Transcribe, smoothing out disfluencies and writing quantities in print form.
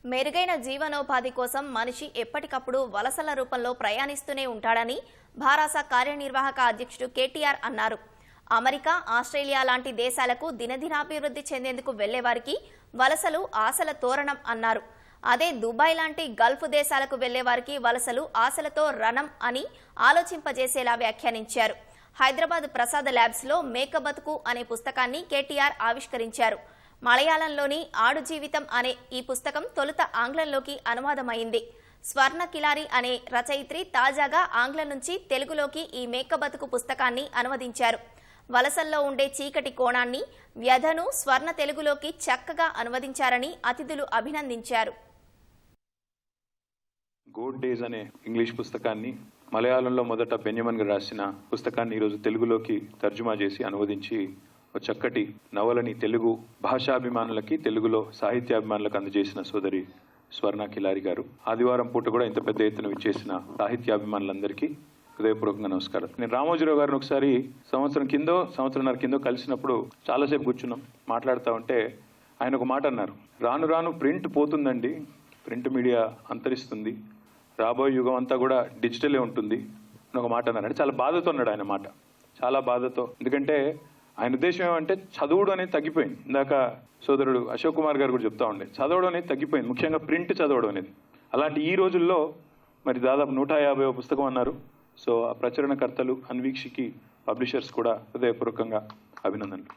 మెరుగైన జీవనోపాధి కోసం మనిషి ఎప్పటికప్పుడు వలసల రూపంలో ప్రయాణిస్తూనే ఉంటాడని భారాస కార్యనిర్వాహక అధ్యక్షుడు కేటీఆర్ అన్నారు. అమెరికా, ఆస్ట్రేలియా లాంటి దేశాలకు దినదినాభివృద్ధి చెందేందుకు వెళ్లేవారికి వలసలు ఆశల తోరణం అన్నారు. అదే దుబాయ్ లాంటి గల్ఫ్ దేశాలకు వెళ్లేవారికి వలసలు ఆశలతో రణం అని ఆలోచింపజేసేలా వ్యాఖ్యానించారు. హైదరాబాద్ ప్రసాద్ ల్యాబ్స్ లో మేక బతుకు అనే పుస్తకాన్ని కేటీఆర్ ఆవిష్కరించారు. మలయాళంలోని ఆడు జీవితం అనే ఈ పుస్తకం తొలుత ఆంగ్లంలోకి అనువాదమైంది. స్వర్ణ కిలారి అనే రచయిత్రి తాజాగా ఆంగ్లం నుంచి తెలుగులోకి ఈ మేక బతుకు పుస్తకాన్ని అనువదించారు. వలసల్లో ఉండే చీకటి కోణాన్ని, వ్యధను స్వర్ణ తెలుగులోకి చక్కగా అనువదించారని అతిథులు అభినందించారు. గోడ్ డేస్ అనే ఇంగ్లీష్ పుస్తకాన్ని మలయాళంలో మొదట బెన్యమన్ గారు రాసిన పుస్తకాన్ని ఈరోజు తెలుగులోకి తర్జుమా చేసి అనువదించి ఒక చక్కటి నవలని తెలుగు భాషాభిమానులకి, తెలుగులో సాహిత్యాభిమానులకు అందజేసిన సోదరి స్వర్ణ కిలారి గారు. ఆదివారం పూట కూడా ఇంత పెద్ద ఎత్తున విచ్చేసిన సాహిత్యాభిమానులందరికీ హృదయపూర్వకంగా నమస్కారం. నేను రామోజీరావు గారిని ఒకసారి సంవత్సరంన్నర కిందో కలిసినప్పుడు చాలాసేపు కూర్చున్నాం. మాట్లాడుతూ ఉంటే ఆయన ఒక మాట అన్నారు, రాను రాను ప్రింట్ పోతుందండి, ప్రింట్ మీడియా అంతరిస్తుంది, రాబోయే యుగం అంతా కూడా డిజిటలే ఉంటుంది అని ఒక మాట అన్నారంటే చాలా బాధతో అన్నాడు ఆయన మాట, చాలా బాధతో. ఎందుకంటే ఆయన ఉద్దేశం ఏమంటే చదువుడు అనేది తగ్గిపోయింది. ఇందాక సోదరుడు అశోక్ కుమార్ గారు కూడా చెప్తా ఉండే, చదవడం అనేది తగ్గిపోయింది, ముఖ్యంగా ప్రింట్ చదవడం అనేది. అలాంటి ఈ రోజుల్లో మరి దాదాపు 150వ పుస్తకం అన్నారు. సో ఆ ప్రచురణకర్తలు, అన్వీక్షికి, పబ్లిషర్స్ కూడా హృదయపూర్వకంగా అభినందనలు.